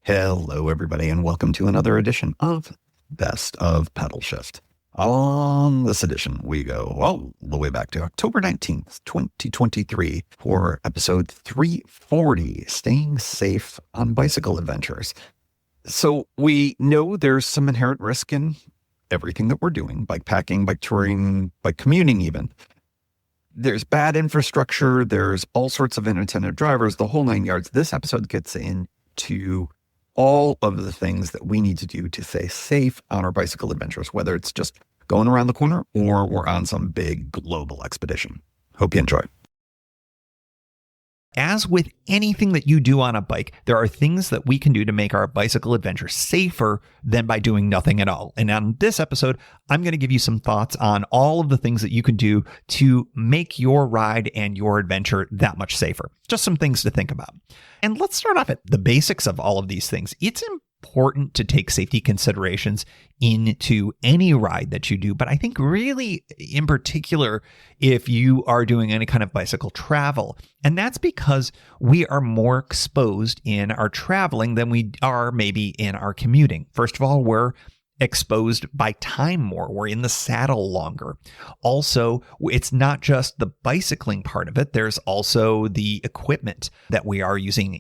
Hello, everybody, and welcome to another edition of Best of Pedalshift. On this edition, we go all the way back to October 19th, 2023 for episode 340, Staying Safe on Bicycle Adventures. So we know there's some inherent risk in everything that we're doing, bike packing, bike touring, bike commuting even. There's bad infrastructure, there's all sorts of inattentive drivers, the whole nine yards. This episode gets into all of the things that we need to do to stay safe on our bicycle adventures, whether it's just going around the corner or we're on some big global expedition. Hope you enjoy. As with anything that you do on a bike, there are things that we can do to make our bicycle adventure safer than by doing nothing at all. And on this episode, I'm going to give you some thoughts on all of the things that you can do to make your ride and your adventure that much safer. Just some things to think about. And let's start off at the basics of all of these things. It's important to take safety considerations into any ride that you do, but I think really in particular if you are doing any kind of bicycle travel. And that's because we are more exposed in our traveling than we are maybe in our commuting. First of all, we're exposed by time more. We're in the saddle longer. Also, it's not just the bicycling part of it. There's also the equipment that we are using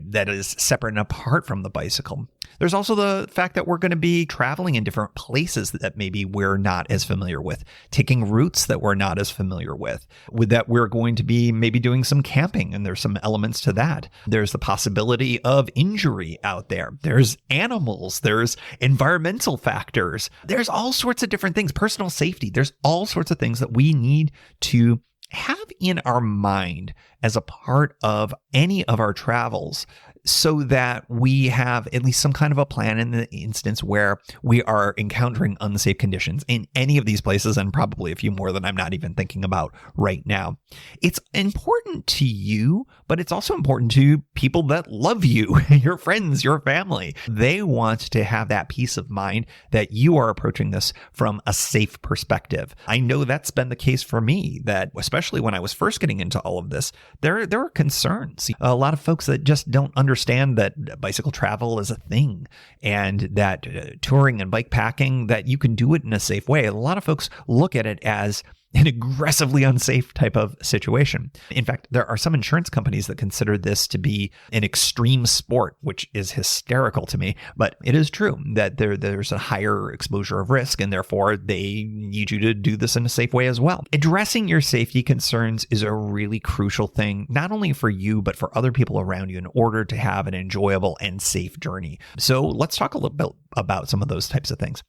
that is separate and apart from the bicycle. There's also the fact that we're going to be traveling in different places that maybe we're not as familiar with, taking routes that we're not as familiar with that we're going to be maybe doing some camping, and there's some elements to that. There's the possibility of injury out there. There's animals. There's environmental factors. There's all sorts of different things, personal safety. There's all sorts of things that we need to have in our mind as a part of any of our travels, so that we have at least some kind of a plan in the instance where we are encountering unsafe conditions in any of these places, and probably a few more that I'm not even thinking about right now. It's important to you, but it's also important to people that love you, your friends, your family. They want to have that peace of mind that you are approaching this from a safe perspective. I know that's been the case for me, that especially when I was first getting into all of this, there are concerns. A lot of folks that just don't understand that bicycle travel is a thing, and that touring and bike packing, that you can do it in a safe way. A lot of folks look at it as an aggressively unsafe type of situation. In fact, there are some insurance companies that consider this to be an extreme sport, which is hysterical to me. But it is true that there's a higher exposure of risk, and therefore they need you to do this in a safe way as well. Addressing your safety concerns is a really crucial thing, not only for you, but for other people around you, in order to have an enjoyable and safe journey. So let's talk a little bit about some of those types of things.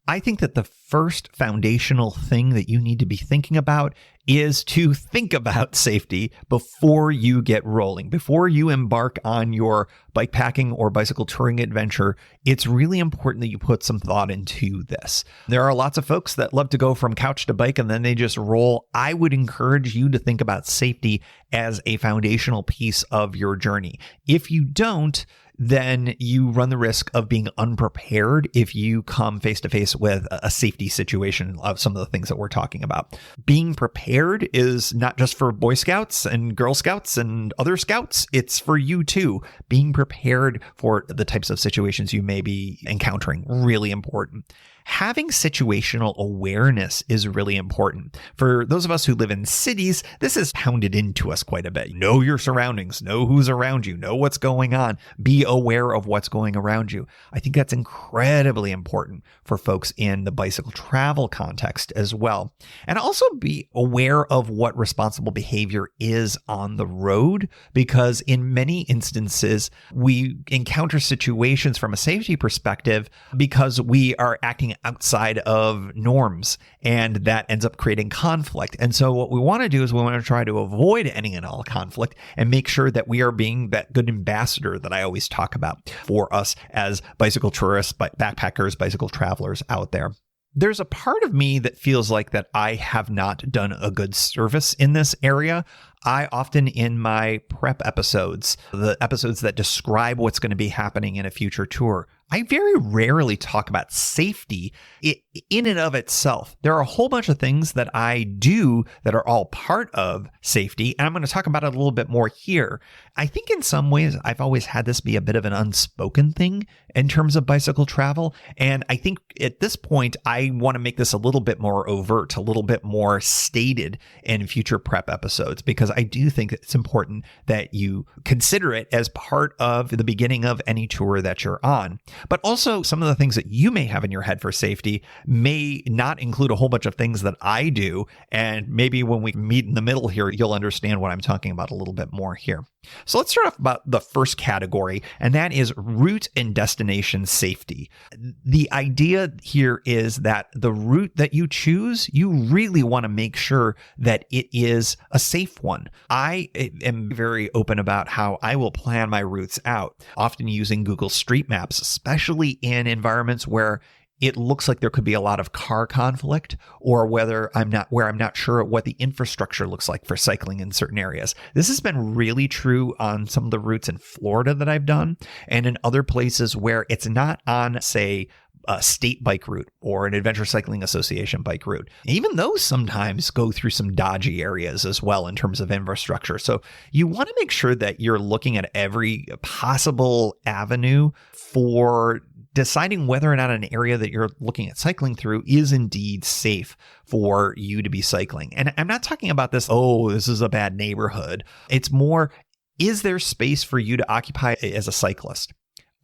I think that the first foundational thing that you need to be thinking about is to think about safety before you get rolling. Before you embark on your bike packing or bicycle touring adventure, it's really important that you put some thought into this. There are lots of folks that love to go from couch to bike and then they just roll. I would encourage you to think about safety as a foundational piece of your journey. If you don't, then you run the risk of being unprepared if you come face to face with a safety situation of some of the things that we're talking about. Being prepared is not just for Boy Scouts and Girl Scouts and other scouts, it's for you too. Being prepared for the types of situations you may be encountering, really important. Having situational awareness is really important. For those of us who live in cities, this is pounded into us quite a bit. Know your surroundings, know who's around you, know what's going on, be aware of what's going around you. I think that's incredibly important for folks in the bicycle travel context as well. And also be aware of what responsible behavior is on the road, because in many instances, we encounter situations from a safety perspective because we are acting outside of norms, and that ends up creating conflict. And so what we want to do is we want to try to avoid any and all conflict and make sure that we are being that good ambassador that I always talk about for us as bicycle tourists, backpackers, bicycle travelers out there. There's a part of me that feels like that I have not done a good service in this area. I often in my prep episodes, the episodes that describe what's going to be happening in a future tour, I very rarely talk about safety in and of itself. There are a whole bunch of things that I do that are all part of safety, and I'm going to talk about it a little bit more here. I think in some ways, I've always had this be a bit of an unspoken thing in terms of bicycle travel, and I think at this point, I want to make this a little bit more overt, a little bit more stated in future prep episodes, because I do think it's important that you consider it as part of the beginning of any tour that you're on. But also, some of the things that you may have in your head for safety may not include a whole bunch of things that I do. And maybe when we meet in the middle here, you'll understand what I'm talking about a little bit more here. So let's start off about the first category, and that is route and destination safety. The idea here is that the route that you choose, you really want to make sure that it is a safe one. I am very open about how I will plan my routes out, often using Google Street Maps, especially in environments where it looks like there could be a lot of car conflict, or where I'm not sure what the infrastructure looks like for cycling in certain areas. This has been really true on some of the routes in Florida that I've done, and in other places where it's not on, say, a state bike route or an Adventure Cycling Association bike route. Even those sometimes go through some dodgy areas as well in terms of infrastructure. So you want to make sure that you're looking at every possible avenue for deciding whether or not an area that you're looking at cycling through is indeed safe for you to be cycling. And I'm not talking about this, this is a bad neighborhood. It's more, is there space for you to occupy as a cyclist?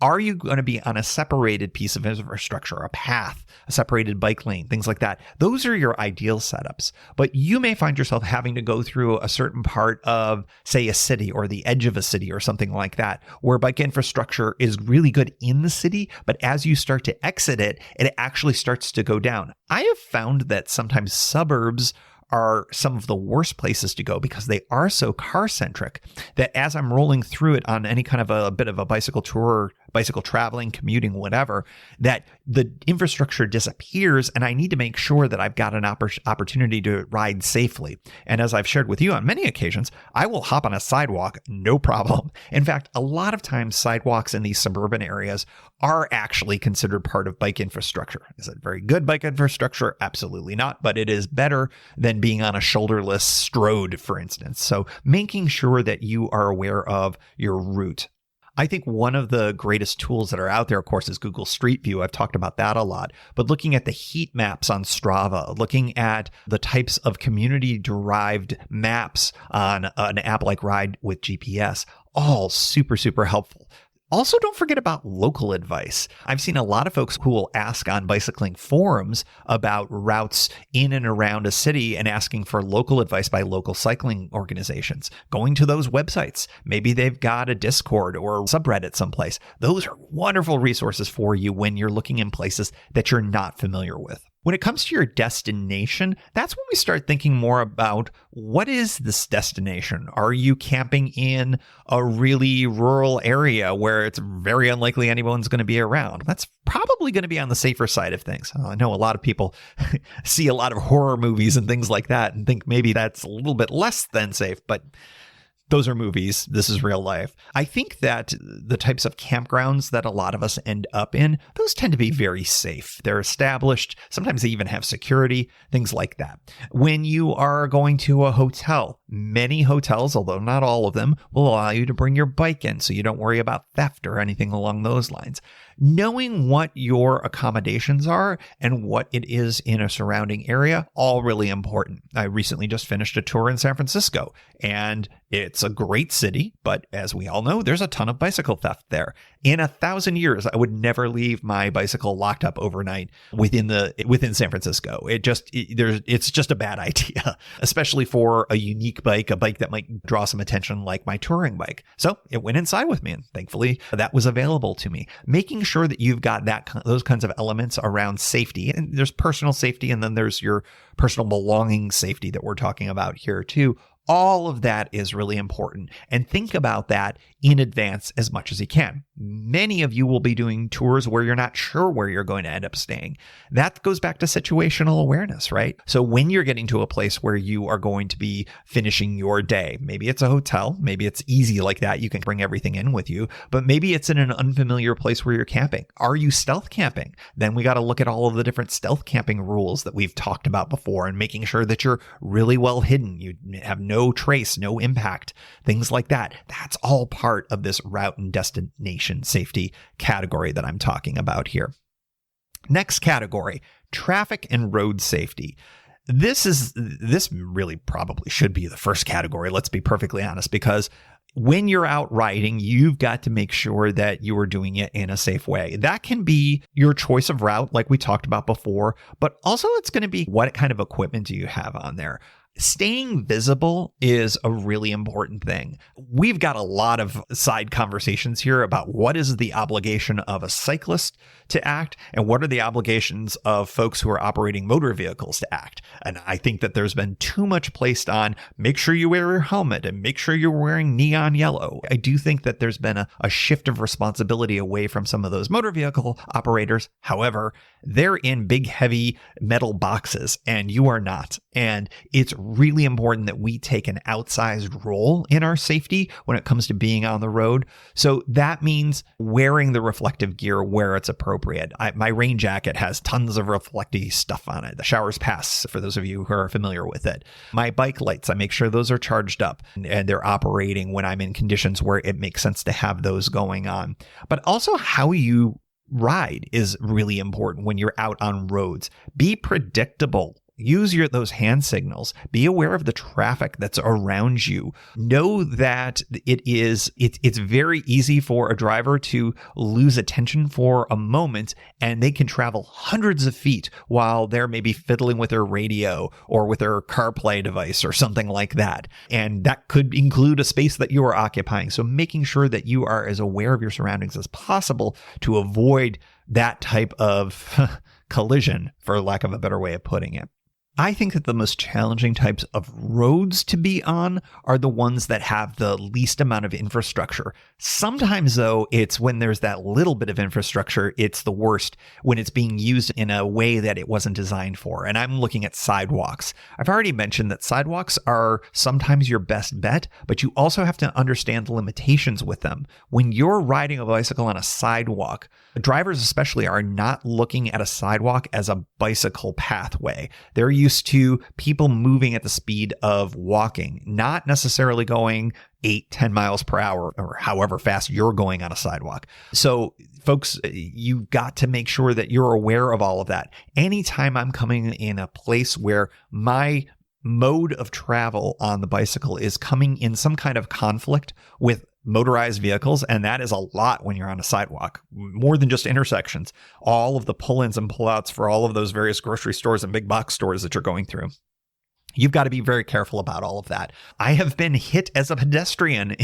Are you going to be on a separated piece of infrastructure, a path, a separated bike lane, things like that? Those are your ideal setups. But you may find yourself having to go through a certain part of, say, a city or the edge of a city or something like that, where bike infrastructure is really good in the city, but as you start to exit it, it actually starts to go down. I have found that sometimes suburbs are some of the worst places to go because they are so car-centric that as I'm rolling through it on any kind of a bit of a bicycle tour, bicycle traveling, commuting, whatever, that the infrastructure disappears and I need to make sure that I've got an opportunity to ride safely. And as I've shared with you on many occasions, I will hop on a sidewalk, no problem. In fact, a lot of times sidewalks in these suburban areas are actually considered part of bike infrastructure. Is it very good bike infrastructure? Absolutely not, but it is better than being on a shoulderless strode, for instance. So making sure that you are aware of your route. I think one of the greatest tools that are out there, of course, is Google Street View. I've talked about that a lot. But looking at the heat maps on Strava, looking at the types of community-derived maps on an app like Ride with GPS, all super, super helpful. Also, don't forget about local advice. I've seen a lot of folks who will ask on bicycling forums about routes in and around a city and asking for local advice by local cycling organizations. Going to those websites. Maybe they've got a Discord or a subreddit someplace. Those are wonderful resources for you when you're looking in places that you're not familiar with. When it comes to your destination, that's when we start thinking more about what is this destination? Are you camping in a really rural area where it's very unlikely anyone's going to be around? That's probably going to be on the safer side of things. I know a lot of people see a lot of horror movies and things like that and think maybe that's a little bit less than safe, but those are movies. This is real life. I think that the types of campgrounds that a lot of us end up in, those tend to be very safe. They're established. Sometimes they even have security, things like that. When you are going to a hotel, many hotels, although not all of them, will allow you to bring your bike in so you don't worry about theft or anything along those lines. Knowing what your accommodations are and what it is in a surrounding area, all really important. I recently just finished a tour in San Francisco, and it's a great city, but as we all know, there's a ton of bicycle theft there. In 1,000 years, I would never leave my bicycle locked up overnight within San Francisco. It's just a bad idea, especially for a unique bike, a bike that might draw some attention like my touring bike. So it went inside with me, and thankfully that was available to me. Making sure that you've got those kinds of elements around safety, and there's personal safety, and then there's your personal belongings safety that we're talking about here too. All of that is really important. And think about that in advance as much as you can. Many of you will be doing tours where you're not sure where you're going to end up staying. That goes back to situational awareness, right? So when you're getting to a place where you are going to be finishing your day, maybe it's a hotel, maybe it's easy like that. You can bring everything in with you, but maybe it's in an unfamiliar place where you're camping. Are you stealth camping? Then we got to look at all of the different stealth camping rules that we've talked about before and making sure that you're really well hidden. You have no trace, no impact, things like that. That's all part of this route and destination safety category that I'm talking about here. Next category, traffic and road safety. This really probably should be the first category, let's be perfectly honest, because when you're out riding, you've got to make sure that you are doing it in a safe way. That can be your choice of route, like we talked about before, but also it's going to be what kind of equipment do you have on there. Staying visible is a really important thing. We've got a lot of side conversations here about what is the obligation of a cyclist to act and what are the obligations of folks who are operating motor vehicles to act. And I think that there's been too much placed on make sure you wear your helmet and make sure you're wearing neon yellow. I do think that there's been a shift of responsibility away from some of those motor vehicle operators. However, they're in big, heavy metal boxes and you are not. And it's really important that we take an outsized role in our safety when it comes to being on the road. So that means wearing the reflective gear where it's appropriate. My rain jacket has tons of reflective stuff on it. The Showers Pass, for those of you who are familiar with it. My bike lights, I make sure those are charged up and they're operating when I'm in conditions where it makes sense to have those going on. But also how you ride is really important when you're out on roads. Be predictable. Use those hand signals. Be aware of the traffic that's around you. Know that it's very easy for a driver to lose attention for a moment, and they can travel hundreds of feet while they're maybe fiddling with their radio or with their CarPlay device or something like that. And that could include a space that you are occupying. So making sure that you are as aware of your surroundings as possible to avoid that type of collision, for lack of a better way of putting it. I think that the most challenging types of roads to be on are the ones that have the least amount of infrastructure. Sometimes, though, it's when there's that little bit of infrastructure, it's the worst when it's being used in a way that it wasn't designed for. And I'm looking at sidewalks. I've already mentioned that sidewalks are sometimes your best bet, but you also have to understand the limitations with them. When you're riding a bicycle on a sidewalk, drivers especially are not looking at a sidewalk as a bicycle pathway. They're used to people moving at the speed of walking, not necessarily going 8-10 miles per hour or however fast you're going on a sidewalk. So folks, you've got to make sure that you're aware of all of that. Anytime I'm coming in a place where my mode of travel on the bicycle is coming in some kind of conflict with motorized vehicles, and that is a lot when you're on a sidewalk, more than just intersections, all of the pull-ins and pull-outs for all of those various grocery stores and big box stores that you're going through. You've got to be very careful about all of that. I have been hit as a pedestrian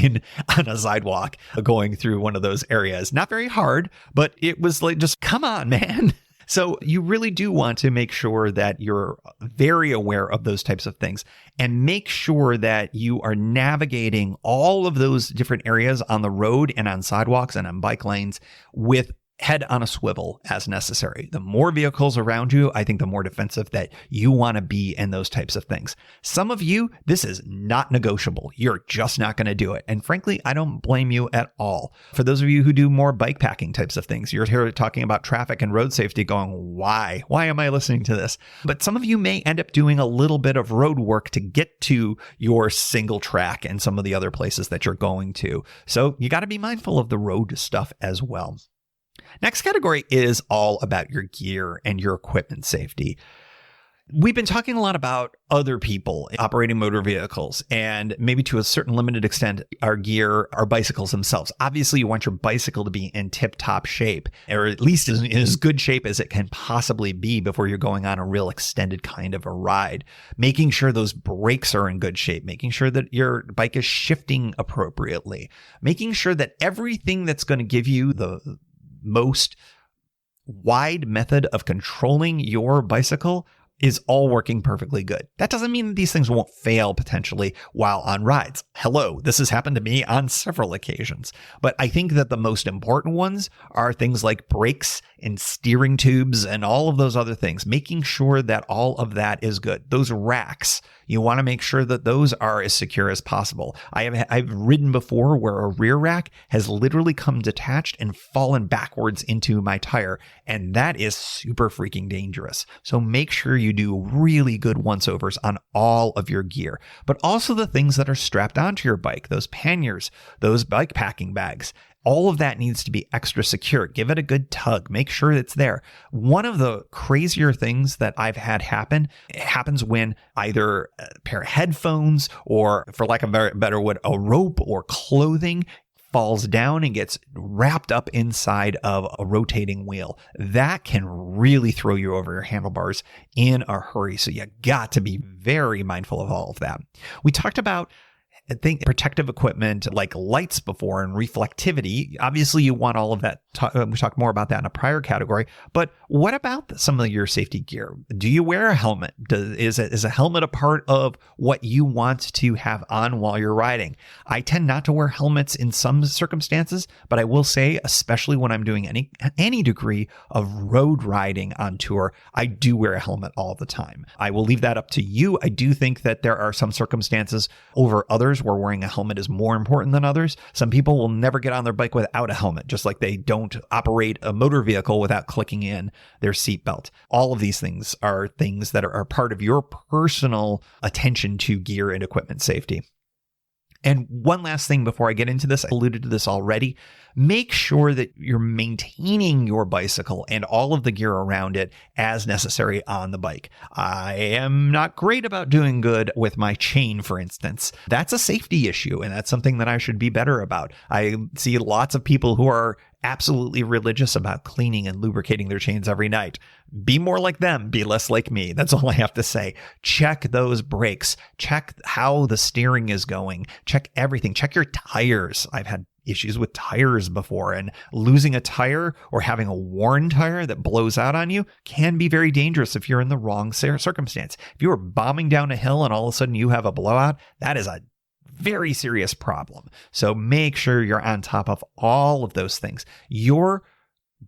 on a sidewalk going through one of those areas. Not very hard, but it was like, just come on, man. So you really do want to make sure that you're very aware of those types of things and make sure that you are navigating all of those different areas on the road and on sidewalks and on bike lanes with head on a swivel as necessary. The more vehicles around you, I think the more defensive that you want to be in those types of things. Some of you, this is not negotiable. You're just not going to do it. And frankly, I don't blame you at all. For those of you who do more bikepacking types of things, you're here talking about traffic and road safety going, why? Why am I listening to this? But some of you may end up doing a little bit of road work to get to your single track and some of the other places that you're going to. So you got to be mindful of the road stuff as well. Next category is all about your gear and your equipment safety. We've been talking a lot about other people operating motor vehicles and maybe to a certain limited extent, our gear, our bicycles themselves. Obviously, you want your bicycle to be in tip-top shape, or at least in as good shape as it can possibly be before you're going on a real extended kind of a ride. Making sure those brakes are in good shape, making sure that your bike is shifting appropriately, making sure that everything that's going to give you the most wide method of controlling your bicycle is all working perfectly good. That doesn't mean that these things won't fail potentially while on rides. Hello, this has happened to me on several occasions. But I think that the most important ones are things like brakes and steering tubes and all of those other things, making sure that all of that is good. Those racks, you want to make sure that those are as secure as possible. I've ridden before where a rear rack has literally come detached and fallen backwards into my tire, and that is super freaking dangerous. So make sure you do really good once-overs on all of your gear, but also the things that are strapped onto your bike, those panniers, those bike packing bags. All of that needs to be extra secure. Give it a good tug. Make sure it's there. One of the crazier things that I've had happens when either a pair of headphones or, for lack of a better word, a rope or clothing falls down and gets wrapped up inside of a rotating wheel. That can really throw you over your handlebars in a hurry. So you got to be very mindful of all of that. We talked about protective equipment like lights before and reflectivity. Obviously, you want all of that. We talked more about that in a prior category. But what about some of your safety gear? Do you wear a helmet? Is a helmet a part of what you want to have on while you're riding? I tend not to wear helmets in some circumstances, but I will say, especially when I'm doing any degree of road riding on tour, I do wear a helmet all the time. I will leave that up to you. I do think that there are some circumstances over others where wearing a helmet is more important than others. Some people will never get on their bike without a helmet, just like they don't operate a motor vehicle without clicking in their seatbelt. All of these things are things that are part of your personal attention to gear and equipment safety. And one last thing before I get into this, I alluded to this already. Make sure that you're maintaining your bicycle and all of the gear around it as necessary on the bike. I am not great about doing good with my chain, for instance. That's a safety issue, and that's something that I should be better about. I see lots of people who are absolutely religious about cleaning and lubricating their chains every night. Be more like them, be less like me. That's all I have to say. Check those brakes. Check how the steering is going. Check everything. Check your tires. I've had issues with tires before, and losing a tire or having a worn tire that blows out on you can be very dangerous if you're in the wrong circumstance. If you are bombing down a hill and all of a sudden you have a blowout, that is a very serious problem. So make sure you're on top of all of those things. Your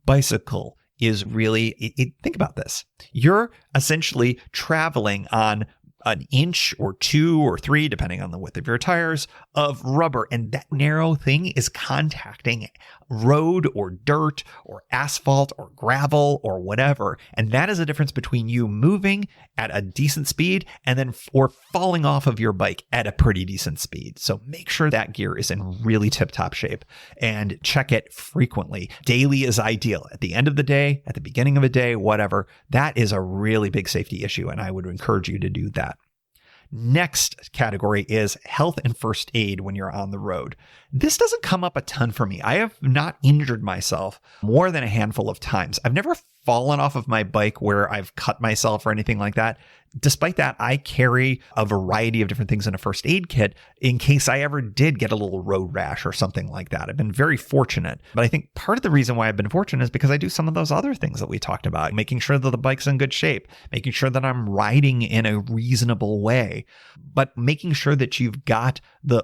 bicycle is really, think about this. You're essentially traveling on an inch or 2 or 3, depending on the width of your tires, of rubber. And that narrow thing is contacting road or dirt or asphalt or gravel or whatever. And that is the difference between you moving at a decent speed and then or falling off of your bike at a pretty decent speed. So make sure that gear is in really tip-top shape and check it frequently. Daily is ideal. At the end of the day, at the beginning of a day, whatever, that is a really big safety issue. And I would encourage you to do that. Next category is health and first aid when you're on the road. This doesn't come up a ton for me. I have not injured myself more than a handful of times. I've never fallen off of my bike where I've cut myself or anything like that. Despite that, I carry a variety of different things in a first aid kit in case I ever did get a little road rash or something like that. I've been very fortunate. But I think part of the reason why I've been fortunate is because I do some of those other things that we talked about, making sure that the bike's in good shape, making sure that I'm riding in a reasonable way. But making sure that you've got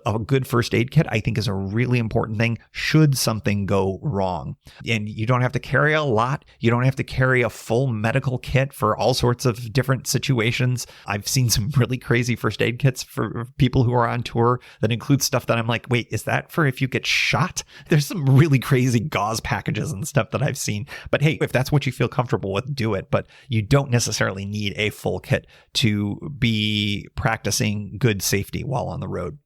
a good first aid kit, I think, is a really important thing should something go wrong. And you don't have to carry a lot. You don't have to carry a full medical kit for all sorts of different situations. I've seen some really crazy first aid kits for people who are on tour that include stuff that I'm like, wait, is that for if you get shot? There's some really crazy gauze packages and stuff that I've seen. But hey, if that's what you feel comfortable with, do it. But you don't necessarily need a full kit to be practicing good safety while on the road.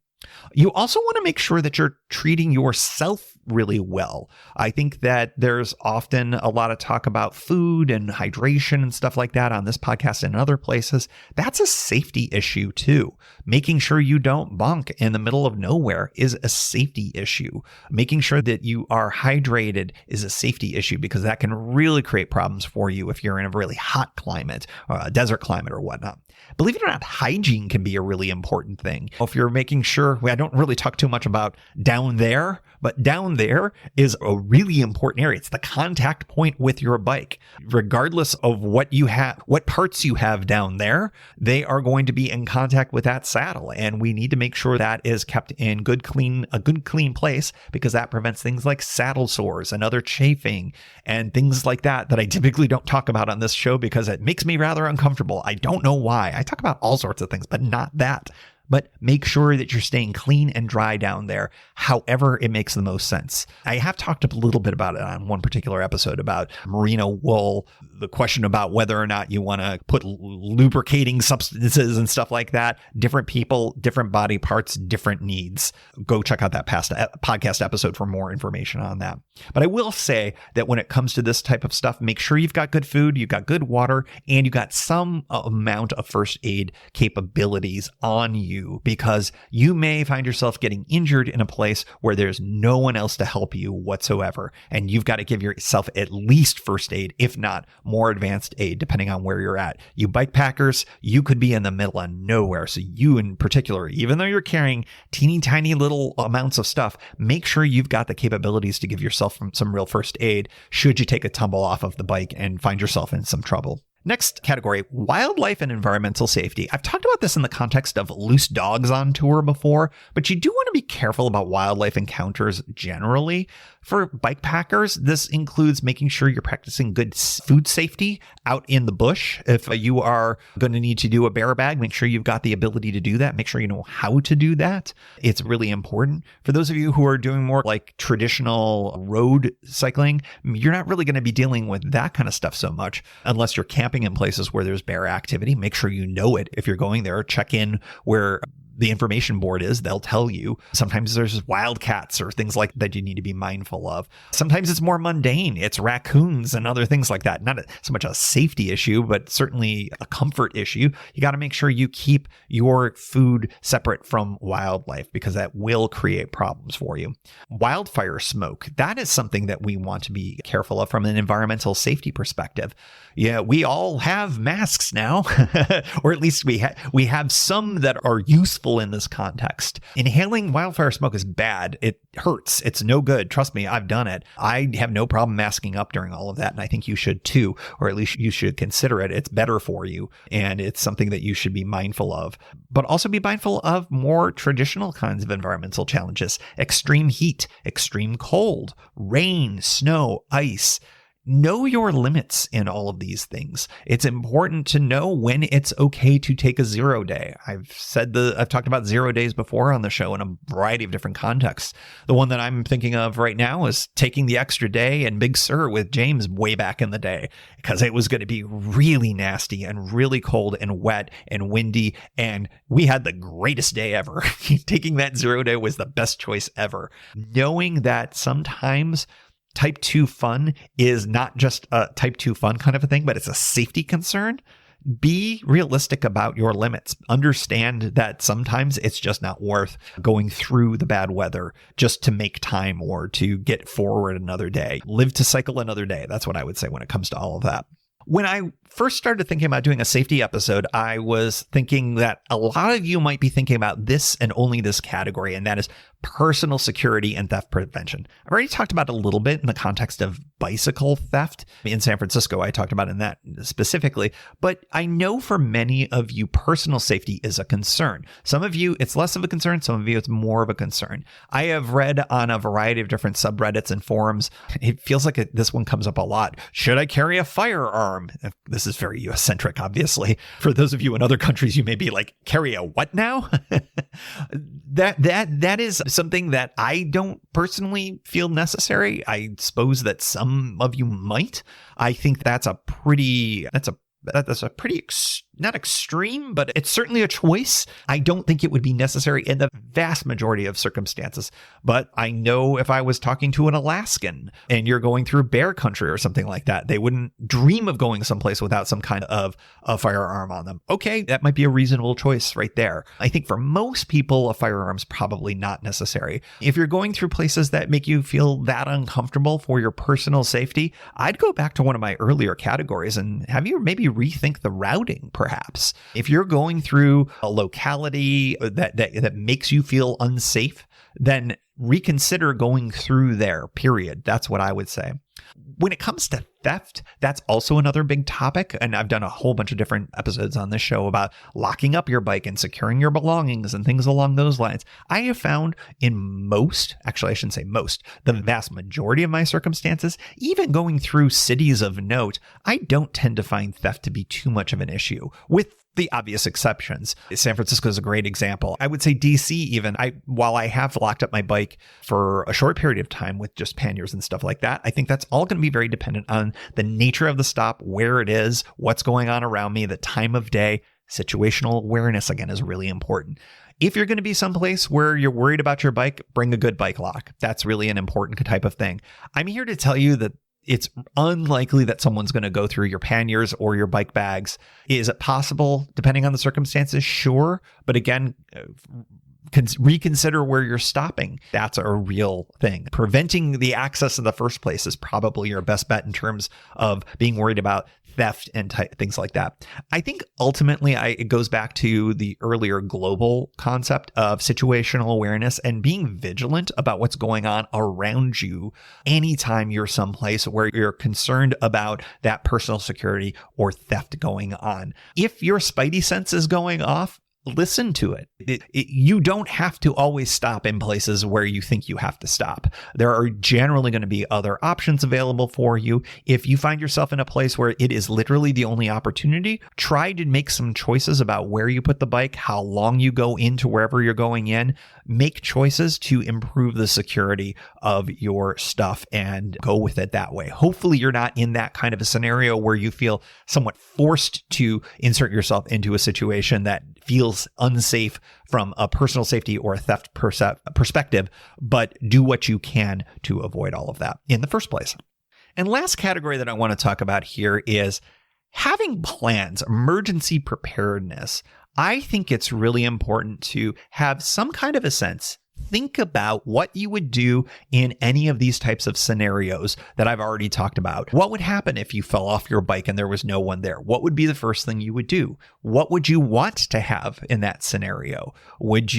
You also want to make sure that you're treating yourself really well. I think that there's often a lot of talk about food and hydration and stuff like that on this podcast and other places. That's a safety issue too. Making sure you don't bonk in the middle of nowhere is a safety issue. Making sure that you are hydrated is a safety issue because that can really create problems for you if you're in a really hot climate, or a desert climate or whatnot. Believe it or not, hygiene can be a really important thing. If you're making sure there. I don't really talk too much about down there, but down there is a really important area. It's the contact point with your bike. Regardless of what you have, what parts you have down there, they are going to be in contact with that saddle. And we need to make sure that is kept in a good, clean place, because that prevents things like saddle sores and other chafing and things like that I typically don't talk about on this show because it makes me rather uncomfortable. I don't know why. I talk about all sorts of things, but not that. But make sure that you're staying clean and dry down there, however it makes the most sense. I have talked a little bit about it on one particular episode about merino wool, the question about whether or not you want to put lubricating substances and stuff like that. Different people, different body parts, different needs. Go check out that past podcast episode for more information on that. But I will say that when it comes to this type of stuff, make sure you've got good food, you've got good water, and you've got some amount of first aid capabilities on you, because you may find yourself getting injured in a place where there's no one else to help you whatsoever. And you've got to give yourself at least first aid, if not more advanced aid, depending on where you're at. You bike packers, you could be in the middle of nowhere. So you in particular, even though you're carrying teeny tiny little amounts of stuff, make sure you've got the capabilities to give yourself some real first aid should you take a tumble off of the bike and find yourself in some trouble. Next category, wildlife and environmental safety. I've talked about this in the context of loose dogs on tour before, but you do want to be careful about wildlife encounters generally. For bike packers, this includes making sure you're practicing good food safety out in the bush. If you are going to need to do a bear bag, make sure you've got the ability to do that. Make sure you know how to do that. It's really important. For those of you who are doing more like traditional road cycling, you're not really going to be dealing with that kind of stuff so much unless you're camping in places where there's bear activity. Make sure you know it. If you're going there, check in where the information board is. They'll tell you. Sometimes there's wildcats or things like that you need to be mindful of. Sometimes it's more mundane. It's raccoons and other things like that. Not so much a safety issue, but certainly a comfort issue. You got to make sure you keep your food separate from wildlife, because that will create problems for you. Wildfire smoke, that is something that we want to be careful of from an environmental safety perspective. Yeah, we all have masks now, or at least we have some that are useful in this context. Inhaling wildfire smoke is bad. It hurts. It's no good. Trust me, I've done it. I have no problem masking up during all of that, and I think you should too, or at least you should consider it. It's better for you, and it's something that you should be mindful of. But also be mindful of more traditional kinds of environmental challenges: extreme heat, extreme cold, rain, snow, ice. Know your limits in all of these things. It's important to know when it's okay to take a 0 day. I've talked about 0 days before on the show in a variety of different contexts. The one that I'm thinking of right now is taking the extra day in Big Sur with James way back in the day, because it was going to be really nasty and really cold and wet and windy. And we had the greatest day ever. Taking that 0 day was the best choice ever. Knowing that sometimes Type 2 fun is not just a Type 2 fun kind of a thing, but it's a safety concern. Be realistic about your limits. Understand that sometimes it's just not worth going through the bad weather just to make time or to get forward another day. Live to cycle another day. That's what I would say when it comes to all of that. When I first started thinking about doing a safety episode, I was thinking that a lot of you might be thinking about this and only this category, and that is personal security and theft prevention. I've already talked about it a little bit in the context of bicycle theft. In San Francisco, I talked about in that specifically, but I know for many of you, personal safety is a concern. Some of you, it's less of a concern. Some of you, it's more of a concern. I have read on a variety of different subreddits and forums. It feels like this one comes up a lot. Should I carry a firearm? This is very US-centric, obviously. For those of you in other countries, you may be like, carry a what now? That is something that I don't personally feel necessary. I suppose that some of you might. I think that's a pretty not extreme, but it's certainly a choice. I don't think it would be necessary in the vast majority of circumstances. But I know if I was talking to an Alaskan and you're going through bear country or something like that, they wouldn't dream of going someplace without some kind of a firearm on them. Okay, that might be a reasonable choice right there. I think for most people, a firearm's probably not necessary. If you're going through places that make you feel that uncomfortable for your personal safety, I'd go back to one of my earlier categories and have you maybe rethink the routing, perhaps. If you're going through a locality that makes you feel unsafe, then reconsider going through there, period. That's what I would say. When it comes to theft, that's also another big topic. And I've done a whole bunch of different episodes on this show about locking up your bike and securing your belongings and things along those lines. I have found in actually I shouldn't say most, the vast majority of my circumstances, even going through cities of note, I don't tend to find theft to be too much of an issue, with the obvious exceptions. San Francisco is a great example. I would say DC even. While I have locked up my bike for a short period of time with just panniers and stuff like that, I think that's all going to be very dependent on the nature of the stop, where it is, what's going on around me, the time of day. Situational awareness, again, is really important. If you're going to be someplace where you're worried about your bike, bring a good bike lock. That's really an important type of thing. I'm here to tell you that it's unlikely that someone's going to go through your panniers or your bike bags. Is it possible, depending on the circumstances? Sure. But again, reconsider where you're stopping. That's a real thing. Preventing the access in the first place is probably your best bet in terms of being worried about theft and things like that. I think ultimately it goes back to the earlier global concept of situational awareness and being vigilant about what's going on around you anytime you're someplace where you're concerned about that personal security or theft going on. If your spidey sense is going off, listen to it. You don't have to always stop in places where you think you have to stop. There are generally going to be other options available for you. If you find yourself in a place where it is literally the only opportunity, try to make some choices about where you put the bike, how long you go into wherever you're going in. Make choices to improve the security of your stuff and go with it that way. Hopefully you're not in that kind of a scenario where you feel somewhat forced to insert yourself into a situation that feels unsafe from a personal safety or a theft perspective, but do what you can to avoid all of that in the first place. And last category that I want to talk about here is having plans, emergency preparedness. I think it's really important to have some kind of a sense. Think about what you would do in any of these types of scenarios that I've already talked about. What would happen if you fell off your bike and there was no one there? What would be the first thing you would do? What would you want to have in that scenario? Would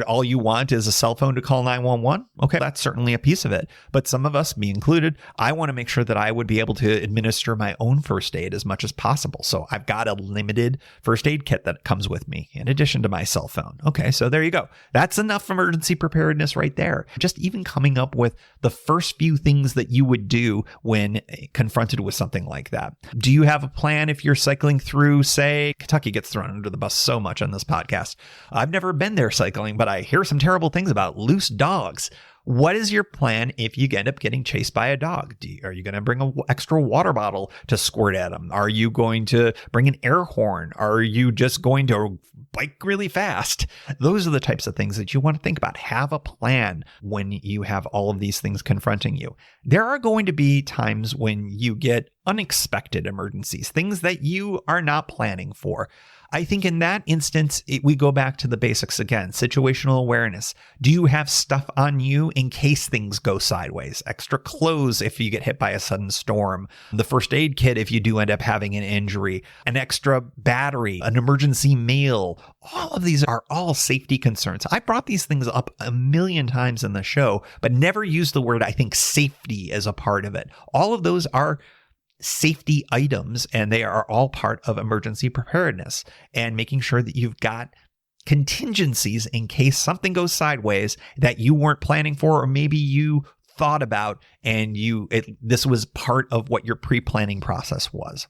all you want is a cell phone to call 911? Okay, that's certainly a piece of it. But some of us, me included, I want to make sure that I would be able to administer my own first aid as much as possible. So I've got a limited first aid kit that comes with me in addition to my cell phone. Okay, so there you go. That's enough emergency preparedness right there. Just even coming up with the first few things that you would do when confronted with something like that. Do you have a plan if you're cycling through, say, Kentucky gets thrown under the bus so much on this podcast. I've never been there cycling, but I hear some terrible things about loose dogs. What is your plan if you end up getting chased by a dog? Are you going to bring an extra water bottle to squirt at them? Are you going to bring an air horn? Are you just going to bike really fast? Those are the types of things that you want to think about. Have a plan when you have all of these things confronting you. There are going to be times when you get unexpected emergencies, things that you are not planning for. I think in that instance, we go back to the basics again, situational awareness. Do you have stuff on you in case things go sideways? Extra clothes if you get hit by a sudden storm, the first aid kit if you do end up having an injury, an extra battery, an emergency meal. All of these are all safety concerns. I brought these things up a million times in the show, but never used the word, I think, safety as a part of it. All of those are safety items, and they are all part of emergency preparedness and making sure that you've got contingencies in case something goes sideways that you weren't planning for, or maybe you thought about and this was part of what your pre-planning process was.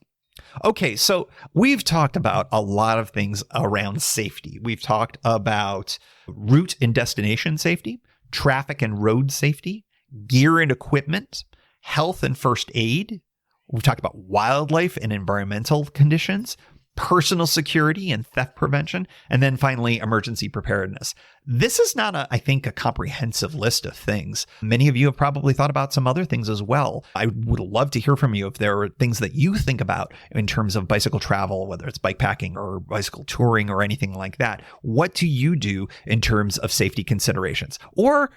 Okay, so we've talked about a lot of things around safety. We've talked about route and destination safety, traffic and road safety, gear and equipment, health and first aid. We've talked about wildlife and environmental conditions, personal security and theft prevention, and then finally, emergency preparedness. This is not, I think, a comprehensive list of things. Many of you have probably thought about some other things as well. I would love to hear from you if there are things that you think about in terms of bicycle travel, whether it's bikepacking or bicycle touring or anything like that. What do you do in terms of safety considerations? Or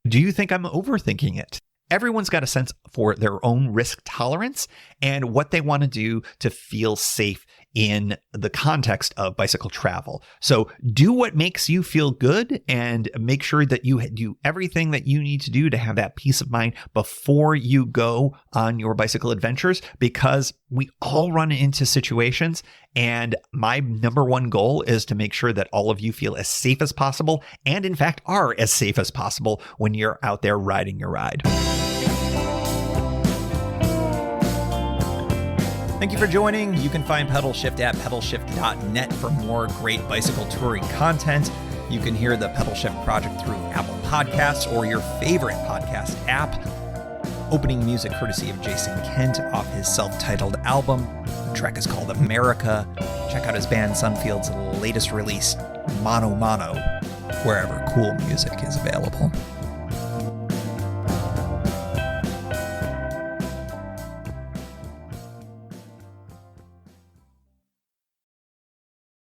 do you think I'm overthinking it? everyone's got a sense for their own risk tolerance and what they want to do to feel safe in the context of bicycle travel. So do what makes you feel good and make sure that you do everything that you need to do to have that peace of mind before you go on your bicycle adventures, because we all run into situations. And my number one goal is to make sure that all of you feel as safe as possible, and in fact are as safe as possible when you're out there riding your ride. Thank you for joining. You can find Pedalshift at pedalshift.net for more great bicycle touring content. You can hear the Pedalshift project through Apple Podcasts or your favorite podcast app. Opening music courtesy of Jason Kent off his self-titled album. The track is called America. Check out his band Sunfield's latest release, Mono Mono, wherever cool music is available.